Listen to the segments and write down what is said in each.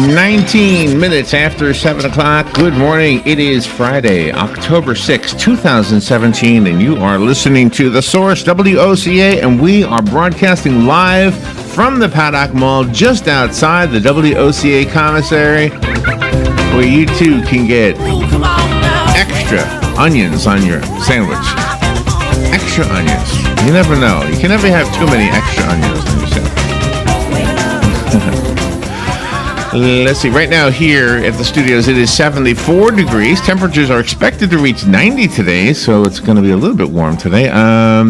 19 minutes after 7 o'clock. Good morning. It is Friday, October 6, 2017, and you are listening to The Source, WOCA, and we are broadcasting live from the Paddock Mall just outside the WOCA commissary, where you too can get extra onions on your sandwich. Extra onions. You never know. You can never have too many extra onions on your sandwich. Let's see. Right now here at the studios, it is 74 degrees. Temperatures are expected to reach 90 today, so it's going to be a little bit warm today.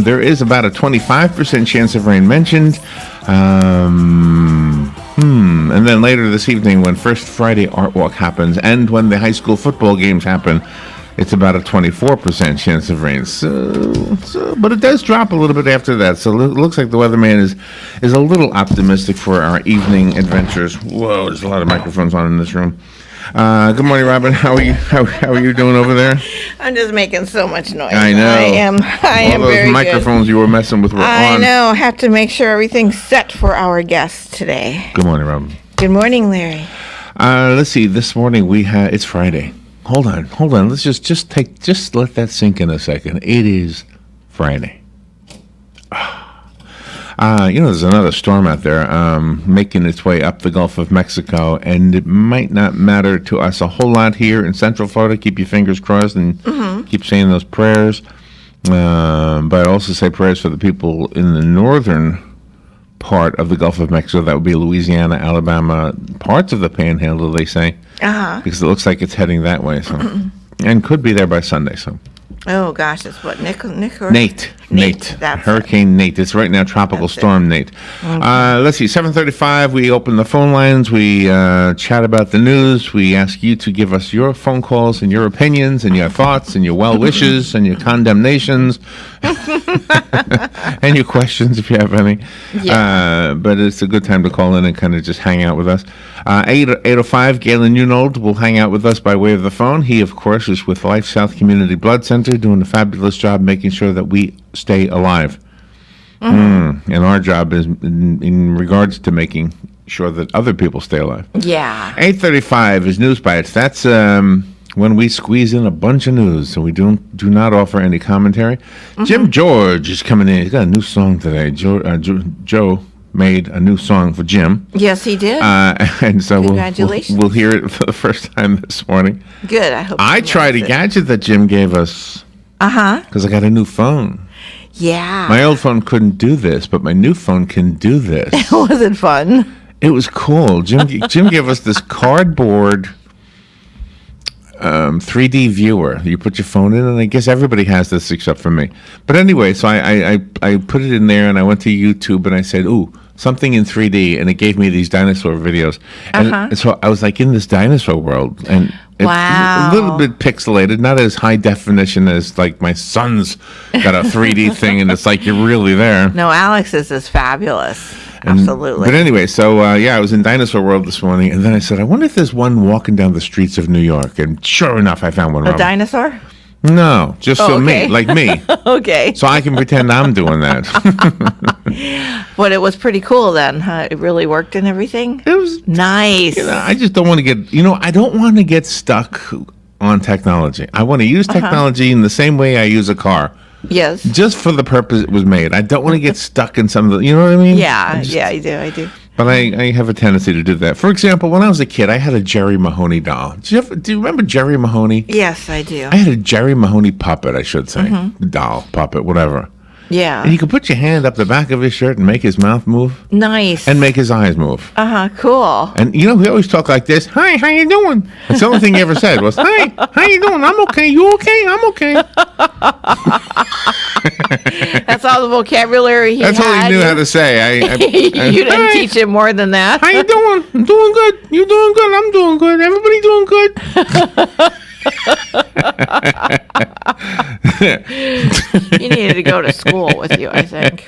There is about a 25% chance of rain mentioned. And then later this evening, when First Friday Art Walk happens and when the high school football games happen, it's about a 24% chance of rain. But it does drop a little bit after that. So it looks like the weatherman is a little optimistic for our evening adventures. Whoa, there's a lot of microphones on in this room. Good morning, Robin. How are you? How are you doing over there? I'm just making so much noise. I know. I am All those very microphones good. You were messing with were on. I know. I have to make sure everything's set for our guests today. Good morning, Robin. Good morning, Larry. Let's see. This morning it's Friday. Hold on. Let's just let that sink in a second. It is Friday. There's another storm out there making its way up the Gulf of Mexico, and it might not matter to us a whole lot here in Central Florida. Keep your fingers crossed and keep saying those prayers. But I also say prayers for the people in the northern part of the Gulf of Mexico. That would be Louisiana, Alabama, parts of the Panhandle, they say, because it looks like it's heading that way. So, and could be there by Sunday. So. Oh gosh, it's what Nick or Nate. That's Hurricane Nate. It's right now Tropical Storm Nate. Let's see. 7:35. We open the phone lines. We chat about the news. We ask you to give us your phone calls and your opinions and your thoughts and your well wishes and your condemnations and your questions if you have any. Yeah. But it's a good time to call in and kind of just hang out with us. 8:05. Galen Unold will hang out with us by way of the phone. He, of course, is with Life South Community Blood Center, doing a fabulous job making sure that we stay alive. And our job is in regards to making sure that other people stay alive. Yeah. 8:35 is News Bites. That's when we squeeze in a bunch of news, so we do not offer any commentary. Jim George is coming in. He's got a new song today. Joe made a new song for Jim. Yes, he did. And so Congratulations. we'll hear it for the first time this morning. Good. I hope. I tried a gadget that Jim gave us. Because I got a new phone. Yeah. My old phone couldn't do this, but my new phone can do this. Was it fun? It was cool. Jim gave us this cardboard 3D viewer. You put your phone in, and I guess everybody has this except for me. But anyway, so I put it in there, and I went to YouTube, and I said, ooh, something in 3D, and it gave me these dinosaur videos. And so I was like in this dinosaur world, and wow. A little bit pixelated, not as high definition as like my son's got a 3D thing, and it's like you're really there. No, Alex's is fabulous. Absolutely. But anyway, so I was in Dinosaur World this morning, and then I said, I wonder if there's one walking down the streets of New York. And sure enough, I found one. A dinosaur? No, just okay. me, like me. Okay. So I can pretend I'm doing that. But it was pretty cool then, huh? It really worked and everything? It was nice. I just don't want to get, I don't want to get stuck on technology. I want to use technology in the same way I use a car. Yes. Just for the purpose it was made. I don't want to get stuck in some of the, you know what I mean? Yeah, I do. But I have a tendency to do that. For example, when I was a kid, I had a Jerry Mahoney doll. Do you remember Jerry Mahoney? Yes, I do. I had a Jerry Mahoney puppet, I should say. Doll, puppet, whatever. Yeah. And you could put your hand up the back of his shirt and make his mouth move. Nice. And make his eyes move. Cool. And he always talk like this. Hi, how you doing? That's the only thing he ever said was, hi, how you doing? I'm okay. You okay? I'm okay. That's all the vocabulary he had. That's all he knew how to say. You didn't teach him more than that. How you doing? I'm doing good. You doing good? I'm doing good. Everybody doing good? You needed to go to school with you, I think.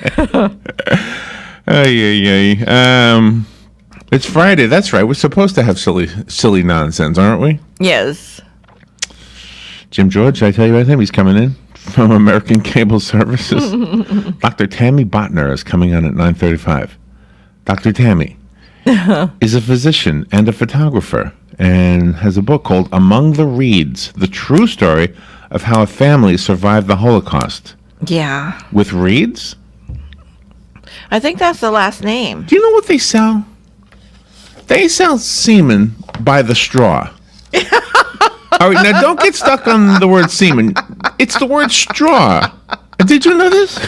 It's Friday. That's right. We're supposed to have silly nonsense, aren't we? Yes. Jim George, did I tell you about him? He's coming in from American Cable Services. Dr. Tammy Botner is coming on at 9:35. Dr. Tammy, is a physician and a photographer and has a book called Among the Reeds, the true story of how a family survived the Holocaust. Yeah. With reeds? I think that's the last name. Do you know what they sell? They sell semen by the straw. All right, now don't get stuck on the word semen. It's the word straw. Did you know this?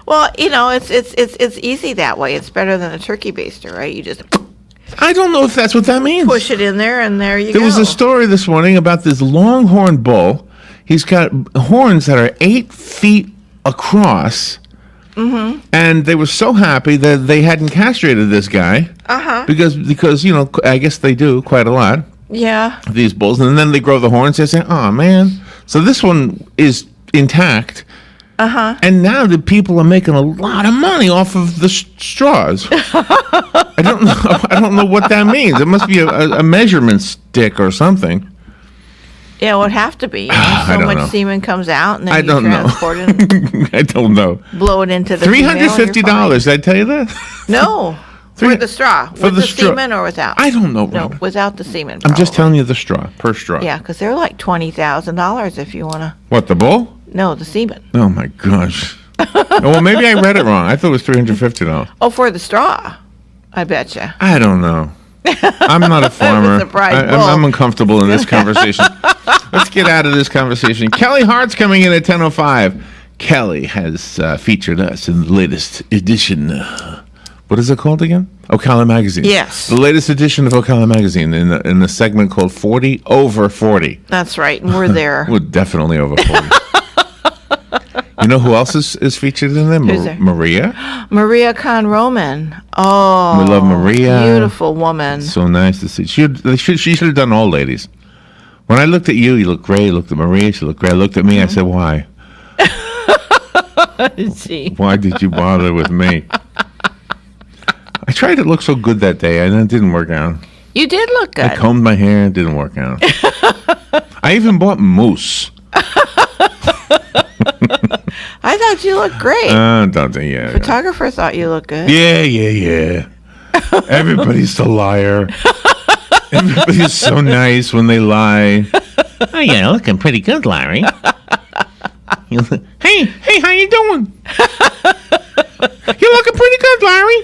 Well, it's easy that way. It's better than a turkey baster, right? You just I don't know if that's what that means. push it in there, and there you go. There was a story this morning about this longhorn bull. He's got horns that are 8 feet across. Mm-hmm. And they were so happy that they hadn't castrated this guy. Uh-huh. Because I guess they do quite a lot. Yeah. These bulls. And then they grow the horns. They say, oh, man. So this one is intact. Uh-huh. And now the people are making a lot of money off of the straws. I don't know what that means. It must be a measurement stick or something. Yeah, it would have to be. So much semen comes out, and then you transport it. I don't know. Blow it into the $350. Did I tell you that? No. For the straw. For with the semen or without? I don't know. No, Robin. without the semen. I'm just telling you the straw, per straw. Yeah, because they're like $20,000 if you want to. What, the bull? No, the semen. Oh, my gosh. Well, maybe I read it wrong. I thought it was $350. Oh, for the straw. I betcha. I don't know. I'm not a farmer. I'm uncomfortable in this conversation. Let's get out of this conversation. Kelly Hart's coming in at 10:05. Kelly has featured us in the latest edition. What is it called again? Ocala Magazine. Yes. The latest edition of Ocala Magazine in the segment called 40 Over 40. That's right, and we're there. We're definitely over 40. You know who else is featured in there? Who's there? Maria. Maria Conroman. Oh, We love Maria. Beautiful woman. So nice to see. She should have done all ladies. When I looked at you, you looked great. Looked at Maria, she looked great. I looked at me, I said, why? Why did you bother with me? I tried to look so good that day, and it didn't work out. You did look good. I combed my hair, it didn't work out. I even bought mousse. I thought you looked great. Yeah. Photographer thought you looked good. Yeah. Everybody's a liar. Everybody's so nice when they lie. Oh, yeah, looking pretty good, Larry. Hey, how you doing? You're looking pretty good, Larry.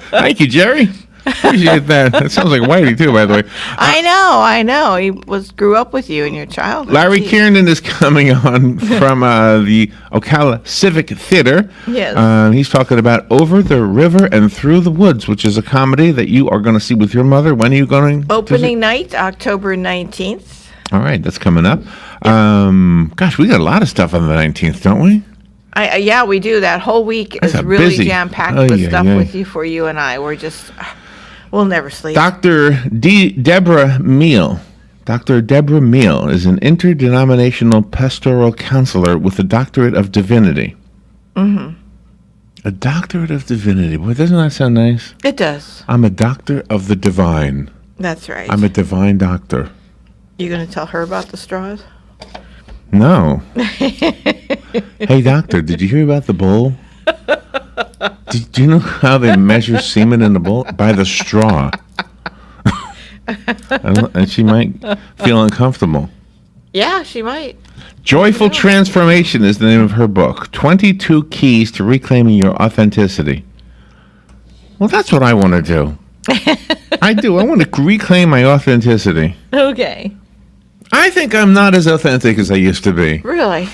Thank you, Jerry. Appreciate that. That sounds like Whitey, too, by the way. I know. He grew up with you in your childhood. Larry Kiernan is coming on from the Ocala Civic Theater. Yes. He's talking about Over the River and Through the Woods, which is a comedy that you are going to see with your mother. When are you going? Opening night, October 19th. All right, that's coming up. Gosh, we got a lot of stuff on the 19th, don't we? Yeah, we do. That whole week is really busy. jam-packed with stuff for you and I. We're just... We'll never sleep. Dr. Deborah Meal. Dr. Deborah Meal is an interdenominational pastoral counselor with a doctorate of divinity. Mm-hmm. A doctorate of divinity. Boy, doesn't that sound nice? It does. I'm a doctor of the divine. That's right. I'm a divine doctor. You going to tell her about the straws? No. Hey, doctor, did you hear about the bull? Do you know how they measure semen in the bull? By the straw. And she might feel uncomfortable. Yeah, she might. Joyful Transformation is the name of her book. 22 Keys to Reclaiming Your Authenticity. Well, that's what I want to do. I do. I want to reclaim my authenticity. Okay. I think I'm not as authentic as I used to be. Really?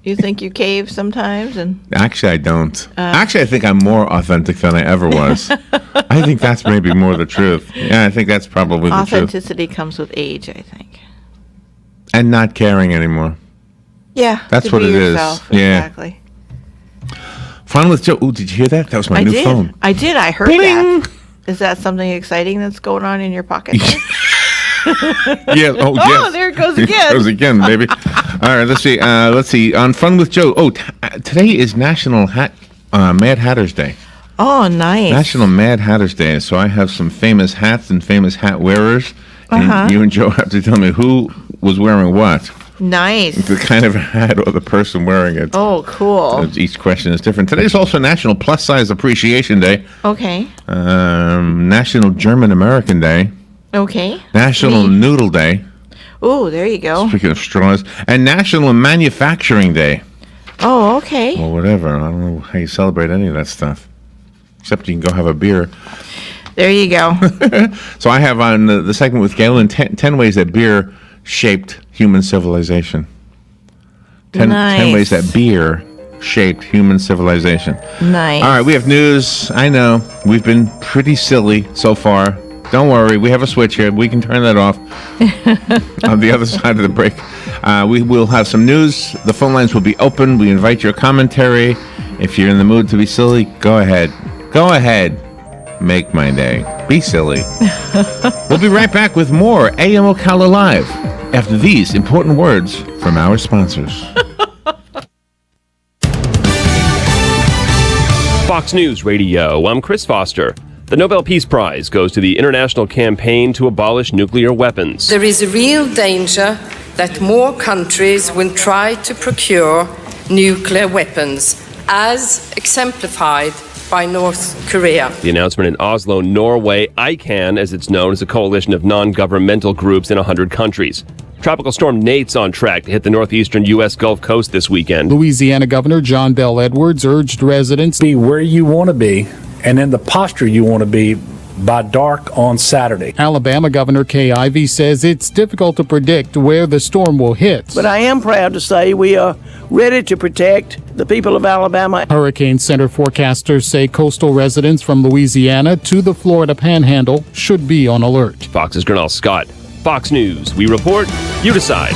You think you cave sometimes? Actually, I don't. Actually, I think I'm more authentic than I ever was. I think that's maybe more the truth. Yeah, I think that's probably the truth. Authenticity comes with age, I think. And not caring anymore. Yeah. That's what it yourself. is. Yeah. Exactly. Fun with Joe. Ooh, did you hear that? That was my new phone. I did. I heard Bling! that. Is that something exciting that's going on in your pocket? Yeah. Oh, yes. Oh, there it goes again. There it goes again, baby. All right. Let's see. On Fun with Joe. Oh, today is National Mad Hatter's Day. Oh, nice. National Mad Hatter's Day. So I have some famous hats and famous hat wearers. And you and Joe have to tell me who was wearing what. Nice. The kind of hat or the person wearing it. Oh, cool. Each question is different. Today's also National Plus Size Appreciation Day. Okay. National German American Day. Okay. National Noodle Day. Oh, there you go. Speaking of straws. And National Manufacturing Day. Oh, okay. Well, whatever. I don't know how you celebrate any of that stuff. Except you can go have a beer. There you go. So I have on the segment with Galen 10 ways that beer shaped human civilization. 10 ways that beer shaped human civilization. Nice. All right, we have news. I know we've been pretty silly so far. Don't worry, we have a switch here. We can turn that off on the other side of the break. We will have some news. The phone lines will be open. We invite your commentary. If you're in the mood to be silly, go ahead. Go ahead. Make my day. Be silly. We'll be right back with more AM Ocala Live after these important words from our sponsors. Fox News Radio, I'm Chris Foster. The Nobel Peace Prize goes to the international campaign to abolish nuclear weapons. There is a real danger that more countries will try to procure nuclear weapons, as exemplified by North Korea. The announcement in Oslo, Norway, ICANN, as it's known, is a coalition of non-governmental groups in 100 countries. Tropical storm Nate's on track to hit the northeastern U.S. Gulf Coast this weekend. Louisiana Governor John Bell Edwards urged residents be where you want to be and in the posture you want to be by dark on Saturday. Alabama Governor Kay Ivey says it's difficult to predict where the storm will hit. But I am proud to say we are ready to protect the people of Alabama. Hurricane Center forecasters say coastal residents from Louisiana to the Florida Panhandle should be on alert. Fox's Gernal Scott. Fox News. We report, you decide.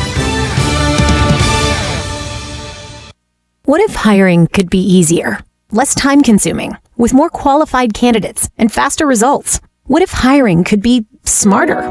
What if hiring could be easier, less time-consuming, with more qualified candidates and faster results? What if hiring could be smarter?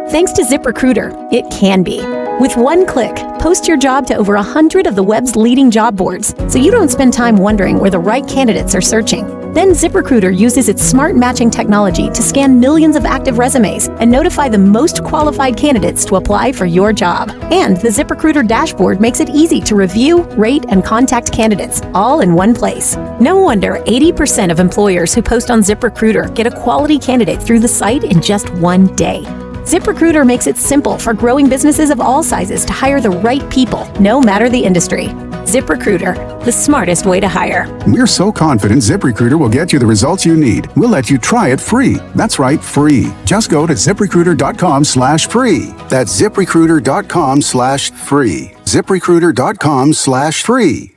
Thanks to ZipRecruiter, it can be. With one click, post your job to over 100 of the web's leading job boards, so you don't spend time wondering where the right candidates are searching. Then ZipRecruiter uses its smart matching technology to scan millions of active resumes and notify the most qualified candidates to apply for your job. And the ZipRecruiter dashboard makes it easy to review, rate, and contact candidates, all in one place. No wonder 80% of employers who post on ZipRecruiter get a quality candidate through the site in just one day. ZipRecruiter makes it simple for growing businesses of all sizes to hire the right people, no matter the industry. ZipRecruiter, the smartest way to hire. We're so confident ZipRecruiter will get you the results you need. We'll let you try it free. That's right, free. Just go to ZipRecruiter.com/free. That's ZipRecruiter.com/free. ZipRecruiter.com/free.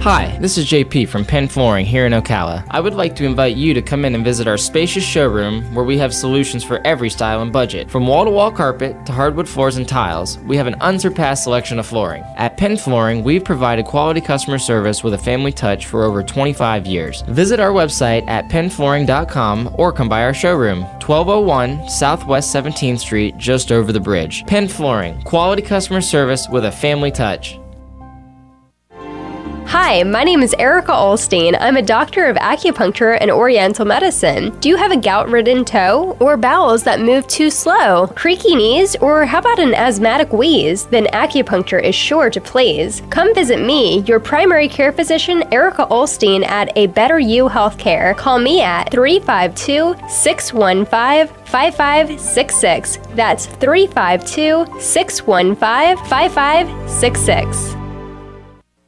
Hi, this is JP from Penn Flooring here in Ocala. I would like to invite you to come in and visit our spacious showroom where we have solutions for every style and budget. From wall-to-wall carpet to hardwood floors and tiles, we have an unsurpassed selection of flooring. At Penn Flooring, we've provided quality customer service with a family touch for over 25 years. Visit our website at pennflooring.com or come by our showroom, 1201 Southwest 17th Street, just over the bridge. Penn Flooring, quality customer service with a family touch. Hi, my name is Erica Olstein. I'm a doctor of acupuncture and oriental medicine. Do you have a gout-ridden toe or bowels that move too slow, creaky knees, or how about an asthmatic wheeze? Then acupuncture is sure to please. Come visit me, your primary care physician, Erica Olstein, at A Better You Healthcare. Call me at 352-615-5566. That's 352-615-5566.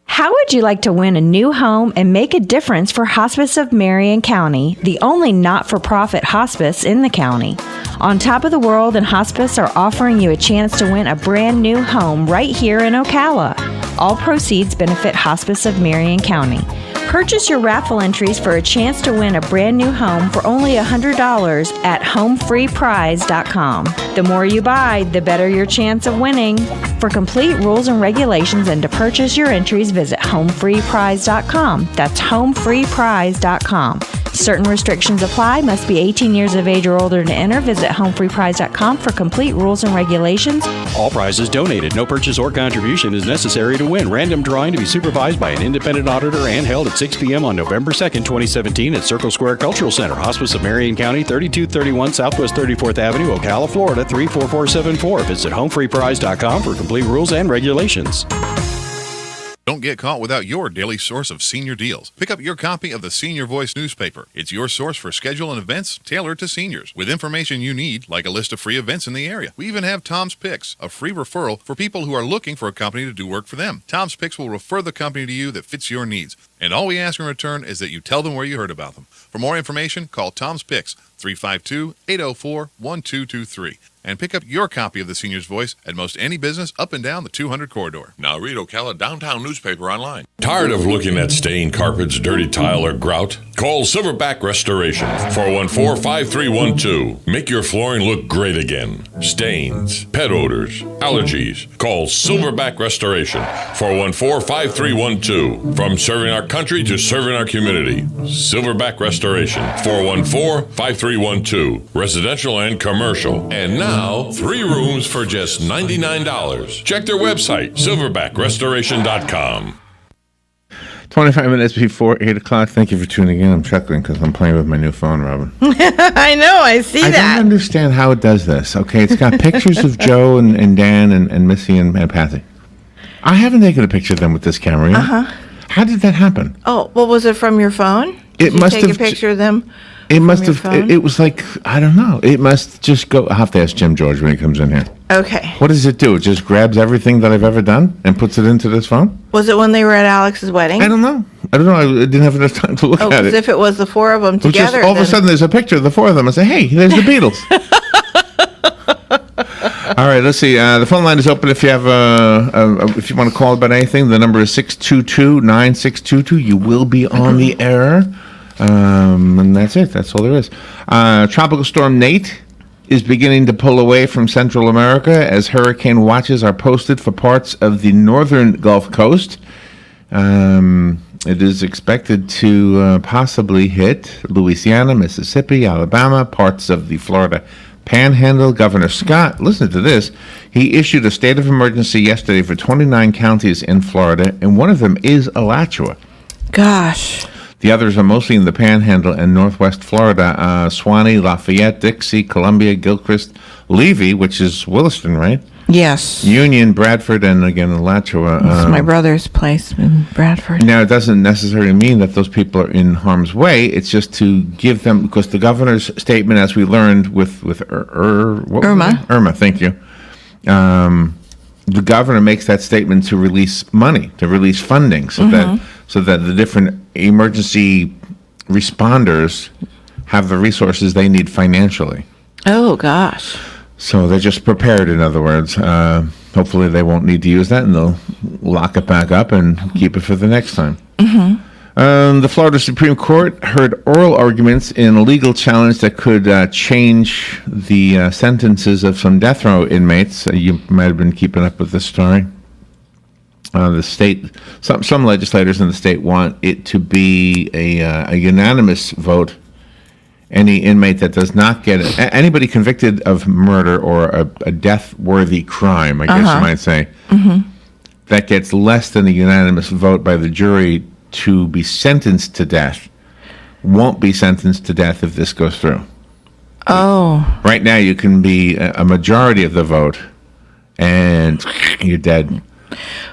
How would you like to win a new home and make a difference for Hospice of Marion County, the only not-for-profit hospice in the county? On Top of the World and Hospice are offering you a chance to win a brand new home right here in Ocala. All proceeds benefit Hospice of Marion County. Purchase your raffle entries for a chance to win a brand new home for only $100 at homefreeprize.com. The more you buy, the better your chance of winning. For complete rules and regulations and to purchase your entries, visit homefreeprize.com. That's homefreeprize.com. Certain restrictions apply. Must be 18 years of age or older to enter. Visit homefreeprize.com for complete rules and regulations. All prizes donated. No purchase or contribution is necessary to win. Random drawing to be supervised by an independent auditor and held at 6 p.m. on November 2nd, 2017 at Circle Square Cultural Center, Hospice of Marion County, 3231 Southwest 34th Avenue, Ocala, Florida, 34474. Visit homefreeprize.com for complete rules and regulations. Don't get caught without your daily source of senior deals. Pick up your copy of the Senior Voice newspaper. It's your source for schedule and events tailored to seniors, with information you need, like a list of free events in the area. We even have Tom's Picks, a free referral for people who are looking for a company to do work for them. Tom's Picks will refer the company to you that fits your needs, and all we ask in return is that you tell them where you heard about them. For more information, call Tom's Picks, 352-804-1223. And pick up your copy of the Senior's Voice at most any business up and down the 200 corridor. Now read Ocala Downtown newspaper online. Tired of looking at stained carpets, dirty tile, or grout? Call Silverback Restoration, 414-5312. Make your flooring look great again. Stains, pet odors, allergies. Call Silverback Restoration, 414-5312. From serving our country to serving our community. Silverback Restoration, 414-5312. Residential and commercial. And now, 3 rooms for just $99. Check their website, silverbackrestoration.com. 25 minutes before 8 o'clock. Thank you for tuning in. I'm chuckling because I'm playing with my new phone, Robin. I know. I see that. I don't understand how it does this. Okay, it's got pictures of Joe and Dan and Missy and Patty. I haven't taken a picture of them with this camera yet. How did that happen? Oh, well, was it from your phone? It must take have a picture of them. It must your have. phone? It was like, I don't know. It must just go. I'll have to ask Jim George when he comes in here. Okay. What does it do? It just grabs everything that I've ever done and puts it into this phone? Was it when they were at Alex's wedding? I don't know. I didn't have enough time to look at it. If it was the 4 of them It was together. just all of a sudden, there's a picture of the 4 of them. I say, hey, there's the Beatles. All right, let's see. The phone line is open if you have if you want to call about anything. The number is 622-9622. You will be on the air. And that's it. That's all there is. Tropical Storm Nate is beginning to pull away from Central America as hurricane watches are posted for parts of the northern Gulf Coast. It is expected to possibly hit Louisiana, Mississippi, Alabama, parts of the Florida Panhandle. Governor Scott, listen to this, he issued a state of emergency yesterday for 29 counties in Florida, and one of them is Alachua. Gosh. The others are mostly in the Panhandle and Northwest Florida. Suwannee, Lafayette, Dixie, Columbia, Gilchrist, Levy, which is Williston, right? Yes. Union, Bradford, and again, Alachua. It's my brother's place in Bradford. Now, it doesn't necessarily mean that those people are in harm's way. It's just to give them, because the governor's statement, as we learned with Irma. Irma, thank you. The governor makes that statement to release money, to release funding, so that the different emergency responders have the resources they need financially. Oh, gosh. So they're just prepared, in other words. Hopefully they won't need to use that, and they'll lock it back up and keep it for the next time. The Florida Supreme Court heard oral arguments in a legal challenge that could change the sentences of some death row inmates. You might have been keeping up with this story. The state, some legislators in the state want it to be a unanimous vote. Any inmate that does not get it, anybody convicted of murder or a death-worthy crime, I guess you might say, that gets less than a unanimous vote by the jury to be sentenced to death, won't be sentenced to death if this goes through. Oh. Right now, you can be a majority of the vote, and you're dead.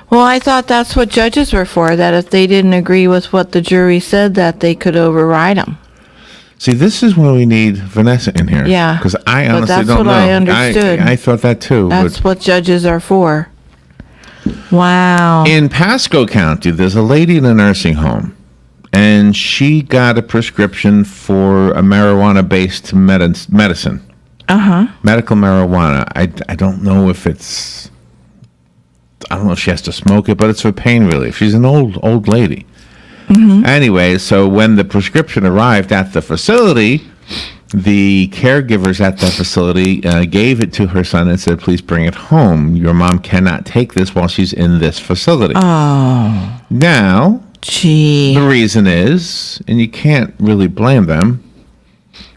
Well, I thought that's what judges were for, that if they didn't agree with what the jury said, that they could override them. See, this is when we need Vanessa in here. Yeah. Because I honestly that's don't what know. I understood. I thought that too. That's what judges are for. Wow. In Pasco County, there's a lady in a nursing home, and she got a prescription for a marijuana-based medicine. Medical marijuana. I don't know if it's... I don't know if she has to smoke it, but it's for pain relief. She's an old lady. Anyway, so when the prescription arrived at the facility, the caregivers at the facility gave it to her son and said, please bring it home. Your mom cannot take this while she's in this facility. Oh. Now, Gee. The reason is, and you can't really blame them,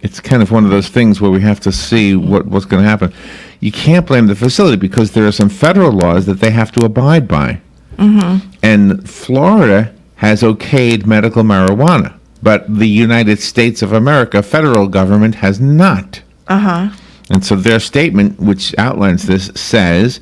it's kind of one of those things where we have to see what's going to happen. You can't blame the facility because there are some federal laws that they have to abide by. Mm-hmm. And Florida has okayed medical marijuana, but the United States of America federal government has not. Uh-huh. And so their statement, which outlines this, says,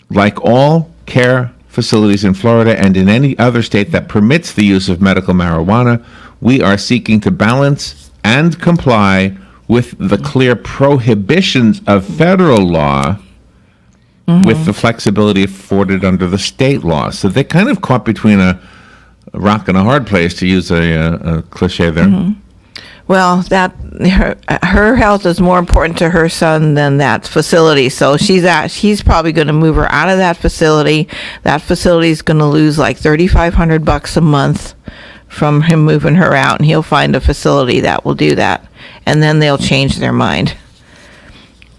like all care facilities in Florida and in any other state that permits the use of medical marijuana, we are seeking to balance and comply with the clear prohibitions of federal law with the flexibility afforded under the state law. So they're kind of caught between a rock and a hard place, to use a cliche there. Well, that her health is more important to her son than that facility. So he's probably going to move her out of that facility. That facility is going to lose like $3,500 a month from him moving her out, and he'll find a facility that will do that, and then they'll change their mind,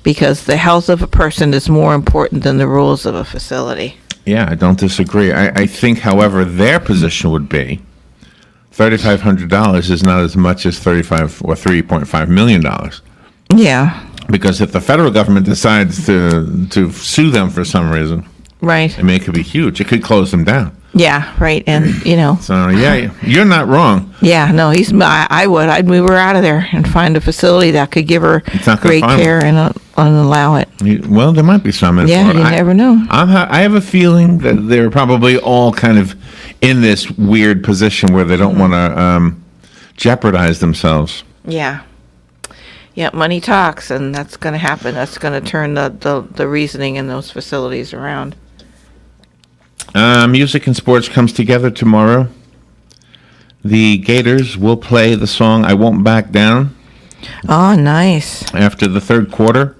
because the health of a person is more important than the rules of a facility. Yeah, I don't disagree. I think, however, their position would be $3,500 is not as much as $3.5 million. Yeah. Because if the federal government decides to sue them for some reason, right? I mean, it could be huge. It could close them down. Yeah, right. And So yeah, you're not wrong. Yeah, no, I'd move her out of there and find a facility that could give her great care and allow it. Well, there might be some in Florida. You never know. I have a feeling that they're probably all kind of in this weird position where they don't want to jeopardize themselves. Yeah. Yeah, money talks, and that's going to happen. That's going to turn the reasoning in those facilities around. Music and sports comes together tomorrow. The Gators will play the song "I Won't Back Down." Oh, nice. After the third quarter.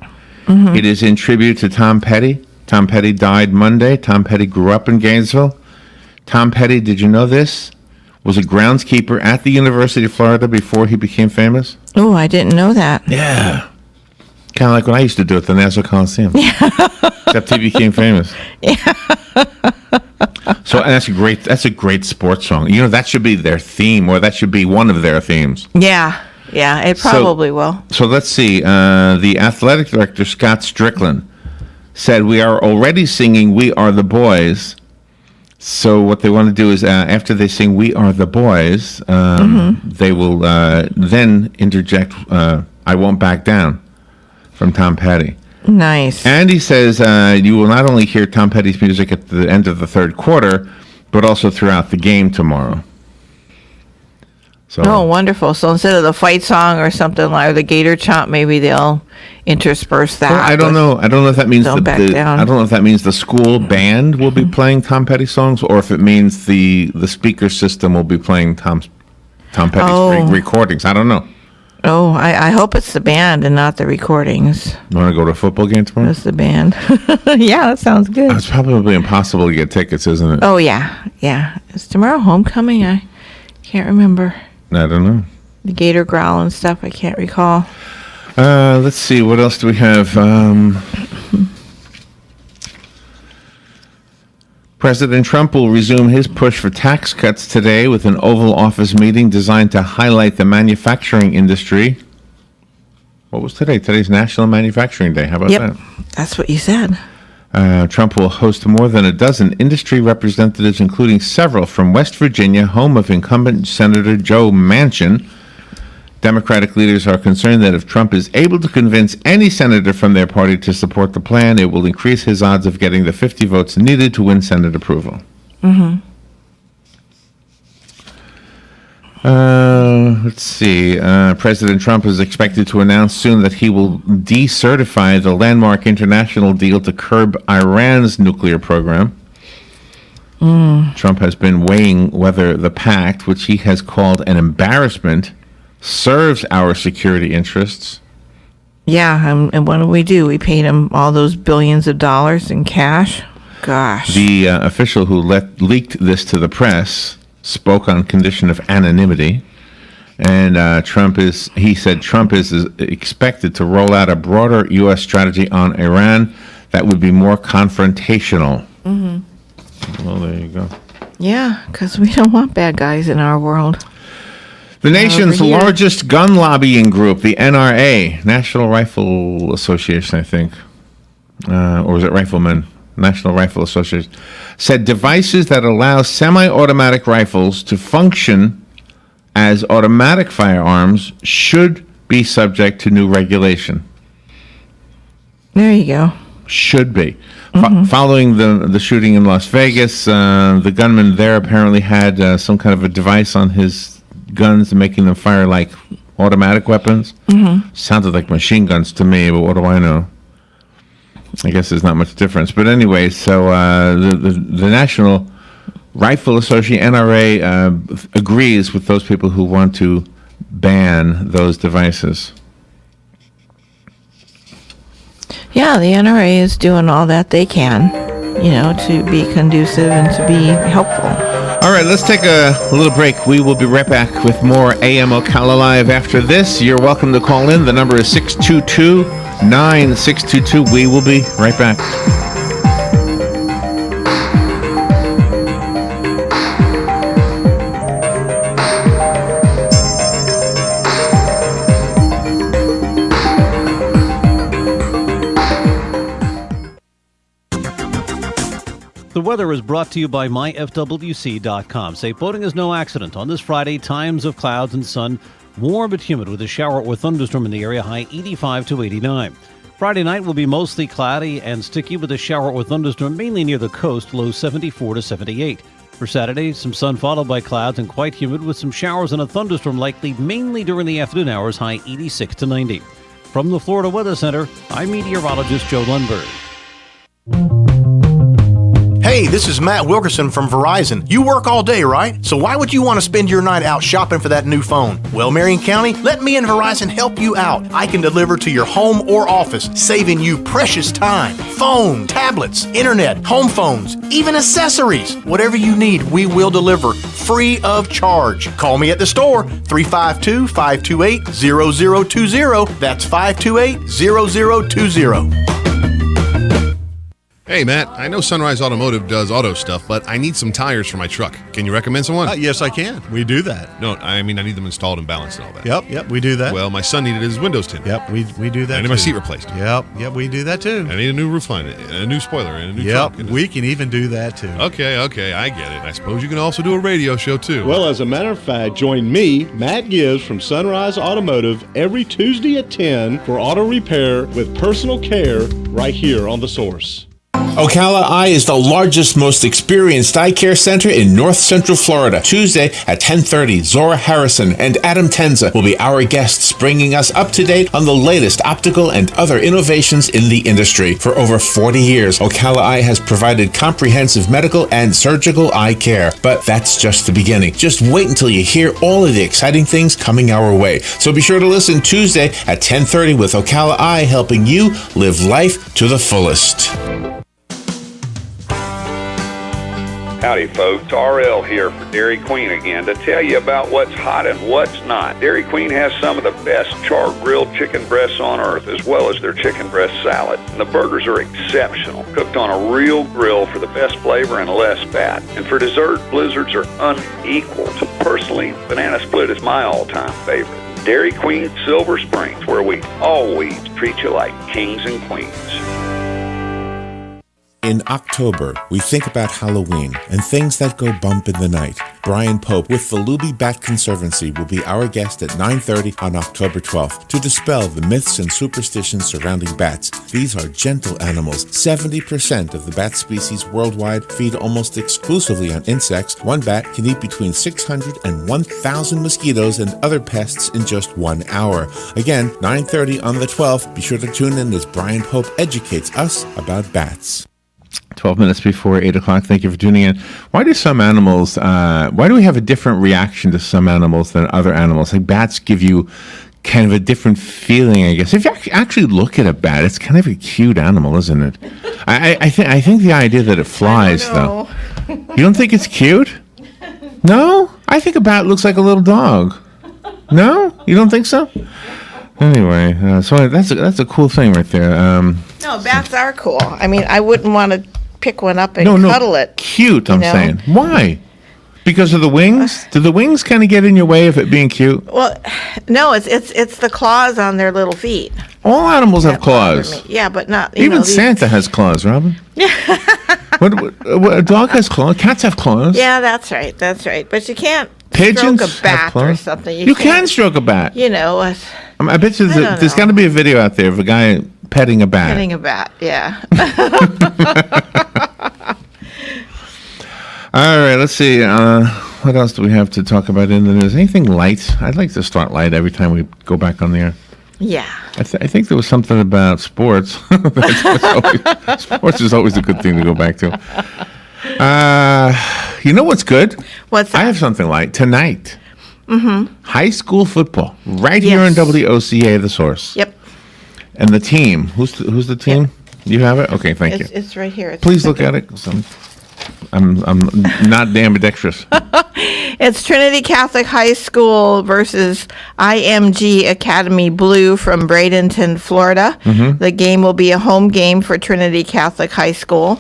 Mm-hmm. It is in tribute to Tom Petty. Tom Petty died Monday. Tom Petty grew up in Gainesville. Tom Petty, did you know this, was a groundskeeper at the University of Florida before he became famous? Oh, I didn't know that. Yeah. Kind of like what I used to do at the Nassau Coliseum. Except he became famous. So and that's a great sports song. You know, that should be their theme, or that should be one of their themes. Yeah, it probably will. So let's see. The athletic director, Scott Strickland, said, "We are already singing 'We Are the Boys.' So what they want to do is, after they sing 'We Are the Boys,' they will then interject 'I Won't Back Down' from Tom Petty." Nice. And he says you will not only hear Tom Petty's music at the end of the third quarter, but also throughout the game tomorrow. So, oh, wonderful. So instead of the fight song or something like the Gator chant, maybe they'll intersperse that. Well, I don't know. I don't know if that means I don't know if that means the school band will be playing Tom Petty songs, or if it means the speaker system will be playing Tom Petty's recordings. I don't know. Oh, I hope it's the band and not the recordings. You want to go to a football game tomorrow? It's the band. Yeah, that sounds good. It's probably impossible to get tickets, isn't it? Oh, yeah. Is tomorrow homecoming? I can't remember. I don't know. The Gator growl and stuff, I can't recall. Let's see. What else do we have? President Trump will resume his push for tax cuts today with an Oval Office meeting designed to highlight the manufacturing industry. What was today? Today's National Manufacturing Day. How about that? That's what you said. Trump will host more than a dozen industry representatives, including several from West Virginia, home of incumbent Senator Joe Manchin. Democratic leaders are concerned that if Trump is able to convince any senator from their party to support the plan, it will increase his odds of getting the 50 votes needed to win Senate approval. Let's see. President Trump is expected to announce soon that he will decertify the landmark international deal to curb Iran's nuclear program. Trump has been weighing whether the pact, which he has called an embarrassment, serves our security interests. Yeah, and what do? We paid him all those billions of dollars in cash? Gosh. The official who leaked this to the press spoke on condition of anonymity. And he said Trump is expected to roll out a broader U.S. strategy on Iran that would be more confrontational. Well, there you go. Yeah, because we don't want bad guys in our world. The nation's Over here. largest gun lobbying group, the NRA, National Rifle Association, I think, or was it Riflemen? National Rifle Association, said devices that allow semi-automatic rifles to function as automatic firearms should be subject to new regulation. There you go. Should be. Following the shooting in Las Vegas, the gunman there apparently had some kind of a device on his guns making them fire like automatic weapons. Sounded like machine guns to me, but what do I know? I guess there's not much difference. But anyway, so the National Rifle Association, NRA, agrees with those people who want to ban those devices. Yeah, the NRA is doing all that they can, to be conducive and to be helpful. All right, let's take a little break. We will be right back with more AM Ocala Live after this. You're welcome to call in. The number is 622-9622. We will be right back. The weather is brought to you by myfwc.com. Safe boating is no accident. On this Friday, times of clouds and sun, warm but humid with a shower or thunderstorm in the area, high 85 to 89. Friday night will be mostly cloudy and sticky with a shower or thunderstorm mainly near the coast, low 74 to 78. For Saturday, some sun followed by clouds and quite humid with some showers and a thunderstorm likely mainly during the afternoon hours, high 86 to 90. From the Florida Weather Center, I'm meteorologist Joe Lundberg. Hey, this is Matt Wilkerson from Verizon. You work all day, right? So why would you want to spend your night out shopping for that new phone? Well, Marion County, let me and Verizon help you out. I can deliver to your home or office, saving you precious time. Phone, tablets, internet, home phones, even accessories. Whatever you need, we will deliver free of charge. Call me at the store, 352-528-0020. That's 528-0020. Hey, Matt, I know Sunrise Automotive does auto stuff, but I need some tires for my truck. Can you recommend someone? Yes, I can. We do that. No, I mean I need them installed and balanced and all that. Yep, we do that. Well, my son needed his windows tinted. Yep, we do that. I need my seat replaced. Yep, we do that too. I need a new roof line, a new spoiler, and a new trunk. Yep, we can even do that too. Okay, I get it. I suppose you can also do a radio show too. Well, as a matter of fact, join me, Matt Gibbs from Sunrise Automotive, every Tuesday at 10 for auto repair with personal care right here on The Source. Ocala Eye is the largest, most experienced eye care center in North Central Florida. Tuesday at 10:30, Zora Harrison and Adam Tenza will be our guests, bringing us up to date on the latest optical and other innovations in the industry. For over 40 years, Ocala Eye has provided comprehensive medical and surgical eye care. But that's just the beginning. Just wait until you hear all of the exciting things coming our way. So be sure to listen Tuesday at 10:30 with Ocala Eye, helping you live life to the fullest. Howdy folks, RL here for Dairy Queen again to tell you about what's hot and what's not. Dairy Queen has some of the best char-grilled chicken breasts on earth, as well as their chicken breast salad. And the burgers are exceptional, cooked on a real grill for the best flavor and less fat. And for dessert, blizzards are unequaled. Personally, banana split is my all-time favorite. Dairy Queen Silver Springs, where we always treat you like kings and queens. In October, we think about Halloween and things that go bump in the night. Brian Pope with the Luby Bat Conservancy will be our guest at 9:30 on October 12th to dispel the myths and superstitions surrounding bats. These are gentle animals. 70% of the bat species worldwide feed almost exclusively on insects. One bat can eat between 600 and 1,000 mosquitoes and other pests in just 1 hour. Again, 9:30 on the 12th. Be sure to tune in as Brian Pope educates us about bats. 12 minutes before 8 o'clock. Thank you for tuning in. Why do some animals, why do we have a different reaction to some animals than other animals? Like bats give you kind of a different feeling, I guess. If you actually look at a bat, it's kind of a cute animal, isn't it? I think the idea that it flies, though. You don't think it's cute? No? I think a bat looks like a little dog. No? You don't think so? Anyway, so that's a cool thing right there. No, bats are cool. I mean, I wouldn't want to pick one up and No, cuddle it. cute, I'm know? saying. Why? Because of the wings? Do the wings kind of get in your way of it being cute? Well, no, it's the claws on their little feet. All animals have That bother claws. me. Yeah, but not Even Santa has claws, Robin. What, a dog has claws. Cats have claws. Yeah, that's right. That's right. But you can't Pigeons stroke a have bat or claws. something. You can stroke a bat. You know, I bet you there's got to be a video out there of a guy petting a bat. petting a bat. Yeah. All right, let's see. What else do we have to talk about in the news? Anything light? I'd like to start light every time we go back on the air. Yeah. I think there was something about sports. Sports is always a good thing to go back to. You know what's good? What's that? I have something light tonight. Mm-hmm. High school football, right here in WOCA, the source. Yep. And the team. Who's the team? You have it? Okay, thank you. It's right here. It's Please look at it. 'Cause I'm not ambidextrous. It's Trinity Catholic High School versus IMG Academy Blue from Bradenton, Florida. Mhm. The game will be a home game for Trinity Catholic High School.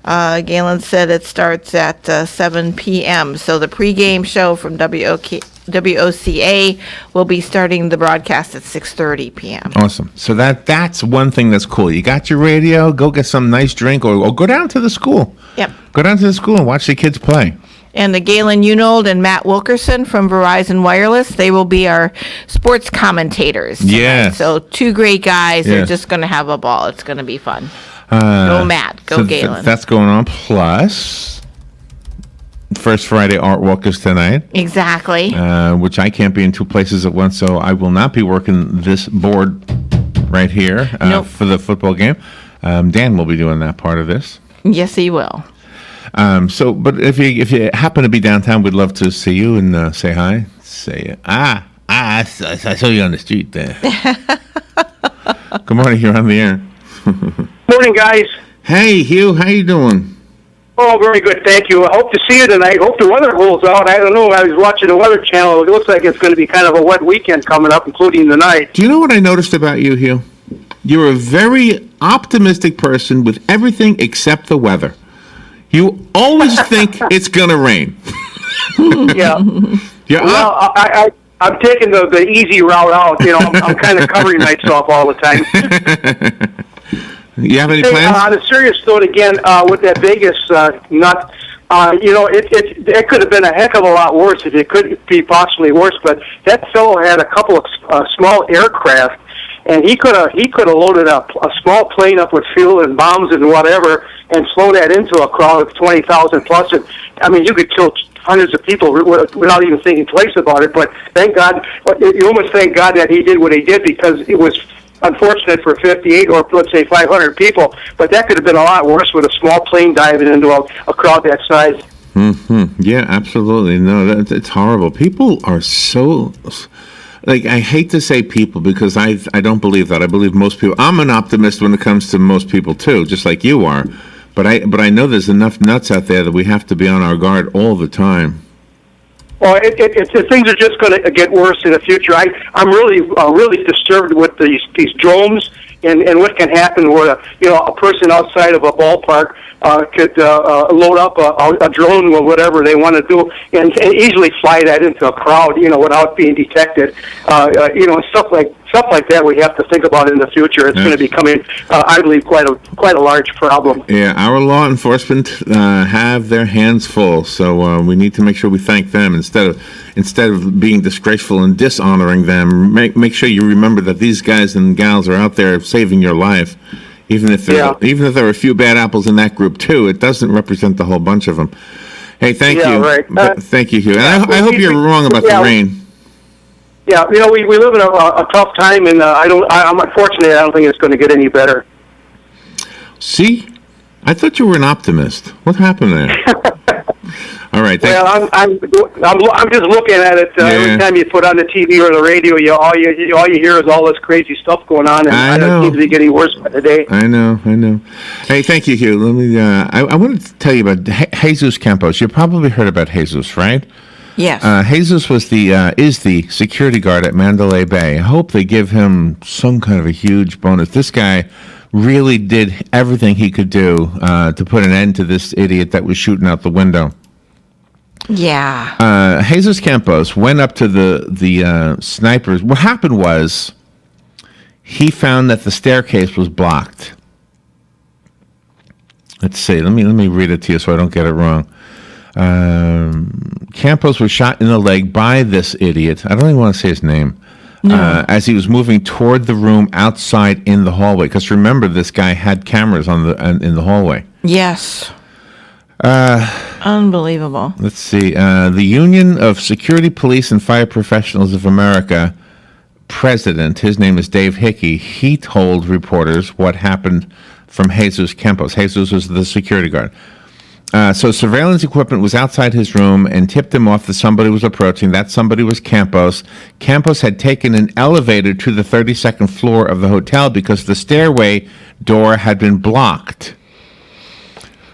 Galen said it starts at 7 p.m. So the pregame show from WOCA will be starting the broadcast at 6:30 p.m. Awesome. So that's one thing that's cool. You got your radio, go get some nice drink, or go down to the school. Yep. Go down to the school and watch the kids play. And the Galen Unold and Matt Wilkerson from Verizon Wireless, they will be our sports commentators tonight. Yes. So two great guys. They're Yes. just going to have a ball. It's going to be fun. Go Matt. Go Galen. That's going on. Plus, First Friday Art Walk is tonight. Exactly. Which I can't be in two places at once, so I will not be working this board right here Nope. for the football game. Dan will be doing that part of this. Yes, he will. But if you happen to be downtown, we'd love to see you and say hi. Say I saw you on the street there. Good morning. You're on the air. Morning, guys. Hey, Hugh. How you doing? Oh, very good. Thank you. I hope to see you tonight. Hope the weather holds out. I don't know. I was watching the Weather Channel. It looks like it's going to be kind of a wet weekend coming up, including the night. Do you know what I noticed about you, Hugh? You're a very optimistic person with everything except the weather. You always think it's going to rain. Yeah. Well, I'm taking the easy route out. You know, I'm kind of covering myself all the time. You have any Hey, plans? on a serious note, again, with that Vegas nut, you know, it could have been a heck of a lot worse if it could be possibly worse. But that fellow had a couple of small aircraft, and he could have loaded a small plane up with fuel and bombs and whatever, and flown that into a crowd of 20,000 plus. And I mean, you could kill hundreds of people without even thinking twice about it. But thank God, you almost thank God that he did what he did, because it was unfortunate for 58 or let's say 500 people, but that could have been a lot worse with a small plane diving into a crowd that size. Mm-hmm. Yeah, absolutely. No, it's horrible. People are so... Like, I hate to say people, because I don't believe that. I believe most people... I'm an optimist when it comes to most people, too, just like you are. But I know there's enough nuts out there that we have to be on our guard all the time. Well, things are just going to get worse in the future. I'm really disturbed with these drones and what can happen where a person outside of a ballpark could load up a drone or whatever they want to do and easily fly that into a crowd, without being detected. Stuff like that we have to think about in the future. It's going to be becoming, I believe, quite a large problem. Yeah, our law enforcement have their hands full, so we need to make sure we thank them instead of being disgraceful and dishonoring them. Make sure you remember that these guys and gals are out there saving your life, even if there are a few bad apples in that group too. It doesn't represent the whole bunch of them. Hey, thank you. Right. Thank you, Hugh. And I hope you're wrong about the rain. Yeah, we live in a tough time, and I'm unfortunately I don't think it's going to get any better. See, I thought you were an optimist. What happened there? All right. Well, I'm just looking at it every time you put on the TV or the radio. All you hear is all this crazy stuff going on, and it seems to be getting worse by the day. I know. Hey, thank you, Hugh. Let me. I wanted to tell you about Jesus Campos. You probably heard about Jesus, right? Yes. Jesus was is the security guard at Mandalay Bay. I hope they give him some kind of a huge bonus. This guy really did everything he could do to put an end to this idiot that was shooting out the window. Yeah. Jesus Campos went up to the snipers. What happened was he found that the staircase was blocked. Let's see. Let me read it to you so I don't get it wrong. Campos was shot in the leg by this idiot. I don't even want to say his name. No. As he was moving toward the room outside in the hallway. Because remember, this guy had cameras in the hallway. Yes. Unbelievable. Let's see. The Union of Security Police and Fire Professionals of America president, his name is Dave Hickey, he told reporters what happened from Jesus Campos. Jesus was the security guard. So surveillance equipment was outside his room and tipped him off that somebody was approaching. That somebody was Campos. Campos had taken an elevator to the 32nd floor of the hotel because the stairway door had been blocked.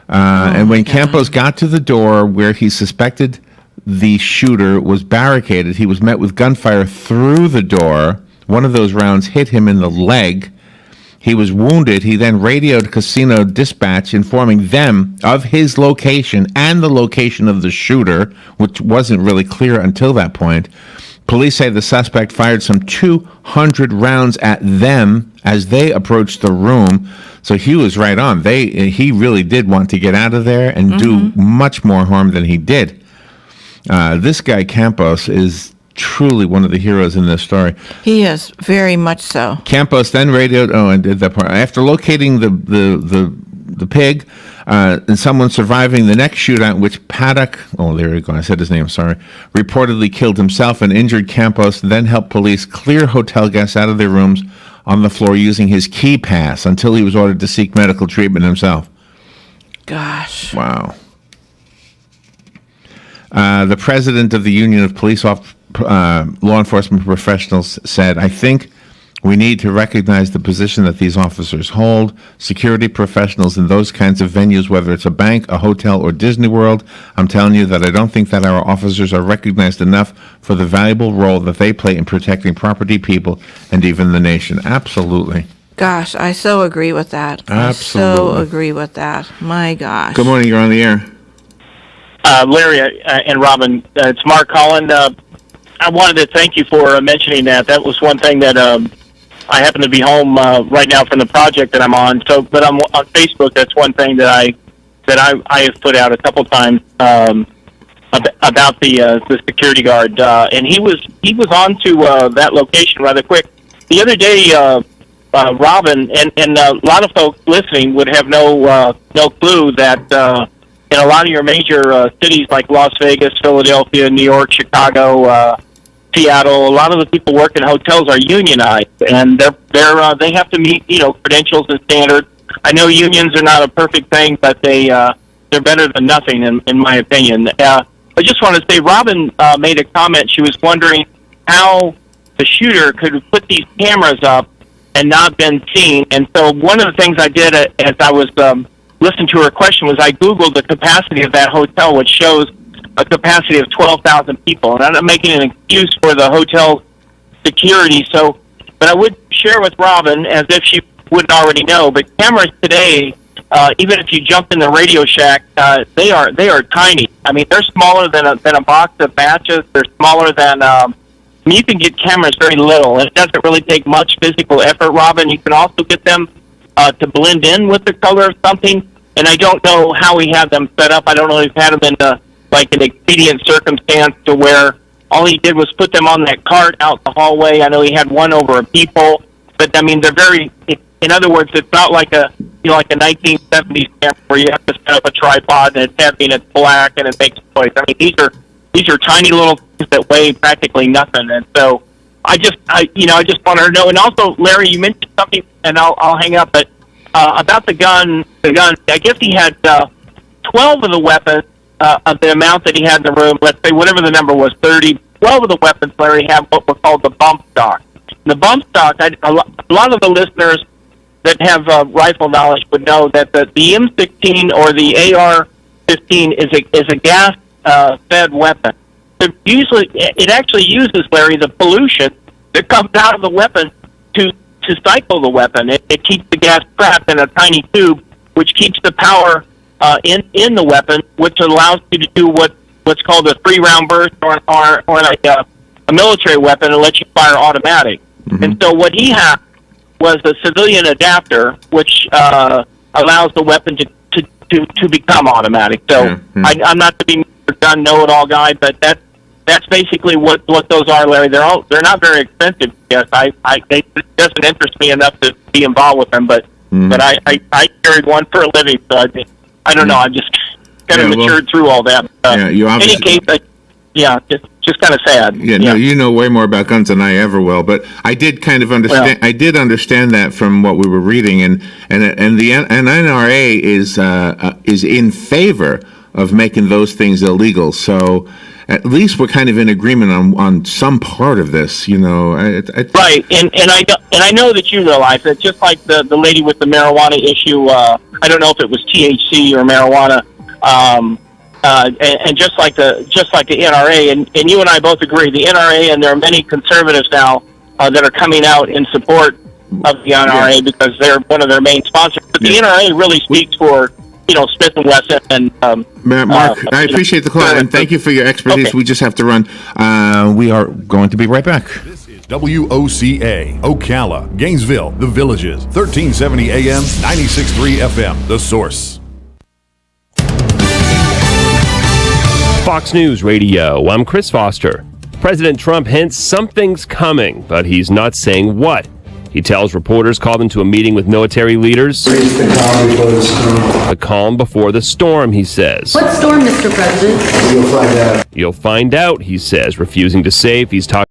And when Campos got to the door where he suspected the shooter was barricaded, he was met with gunfire through the door. One of those rounds hit him in the leg. He was wounded. He then radioed casino dispatch, informing them of his location and the location of the shooter, which wasn't really clear until that point. Police say the suspect fired some 200 rounds at them as they approached the room. So he was right on. He really did want to get out of there and do much more harm than he did. This guy Campos is truly one of the heroes in this story. He is, very much so. Campos then radioed. Oh, I did that part. After locating the pig and someone surviving the next shootout, which Paddock, oh, there you go, I said his name, sorry, reportedly killed himself and injured Campos, then helped police clear hotel guests out of their rooms on the floor using his key pass until he was ordered to seek medical treatment himself. Gosh. Wow. The president of the Union of Police Law Enforcement Professionals said, I think we need to recognize the position that these officers hold. Security professionals in those kinds of venues, whether it's a bank, a hotel, or Disney World, I'm telling you that I don't think that our officers are recognized enough for the valuable role that they play in protecting property, people, and even the nation. Absolutely. Gosh, I so agree with that. Absolutely. I so agree with that. My gosh. Good morning. You're on the air. Larry and Robin, it's Mark Holland. I wanted to thank you for mentioning that. That was one thing that I happen to be home right now from the project that I'm on. So, but I'm on Facebook. That's one thing that I have put out a couple times about the security guard, and he was on to that location rather quick. The other day, Robin and a lot of folks listening would have no clue that. In a lot of your major cities like Las Vegas, Philadelphia, New York, Chicago, Seattle, a lot of the people working in hotels are unionized, and they have to meet credentials and standards. I know unions are not a perfect thing, but they're better than nothing in my opinion. I just want to say, Robin made a comment. She was wondering how the shooter could put these cameras up and not been seen. And so one of the things I did as I was listened to her question was I Googled the capacity of that hotel, which shows a capacity of 12,000 people. And I'm not making an excuse for the hotel security, but I would share with Robin, as if she wouldn't already know, but cameras today, even if you jump in the Radio Shack, they are tiny. I mean, they're smaller than a box of matches. They're smaller than, you can get cameras very little, and it doesn't really take much physical effort, Robin. You can also get them to blend in with the color of something. And I don't know how he had them set up. I don't know if he had them in an expedient circumstance to where all he did was put them on that cart out the hallway. I know he had one over a peephole, but I mean they're very. In other words, it's not like a 1970s camera where you have to set up a tripod and it's heavy and it's black and it makes noise. I mean these are tiny little things that weigh practically nothing, and so I just want her to know. And also, Larry, you mentioned something, and I'll hang up, but. About the gun, I guess he had 12 of the weapons of the amount that he had in the room. Let's say whatever the number was, 30. 12 of the weapons, Larry, have what were called the bump stock. The bump stock, a lot of the listeners that have rifle knowledge would know that the M16 or the AR-15 is a gas-fed weapon. it actually uses, Larry, the pollution that comes out of the weapon to cycle the weapon. It keeps the gas trapped in a tiny tube, which keeps the power in the weapon, which allows you to do what's called a 3-round burst or like a military weapon, and lets you fire automatic. Mm-hmm. And so what he had was a civilian adapter, which allows the weapon to become automatic. So I'm not to be a gun know-it-all guy, but that's basically what those are, Larry. They're not very expensive. Yes, it doesn't interest me enough to be involved with them, but I carried one for a living, so I don't know. I'm just kind of matured through all that. You obviously. In any case, just kind of sad. Yeah, no, you know way more about guns than I ever will. But I did kind of understand. I did understand that from what we were reading, and the NRA is in favor of making those things illegal. So at least we're kind of in agreement on some part of this, you know. Right, and I know that you realize that, just like the lady with the marijuana issue. I don't know if it was THC or marijuana. And just like the NRA, and you and I both agree, the NRA, and there are many conservatives now that are coming out in support of the NRA because they're one of their main sponsors. But the NRA really speaks for, Smith and Wesson and Mark. I appreciate the call and thank you for your expertise. Okay. We just have to run. We are going to be right back. WOCA, Ocala, Gainesville, The Villages, 1370 AM, 96.3 FM, The Source. Fox News Radio, I'm Chris Foster. President Trump hints something's coming, but he's not saying what. He tells reporters call them to a meeting with military leaders. The calm before the storm, he says. What storm, Mr. President? You'll find out, he says, refusing to say if he's talking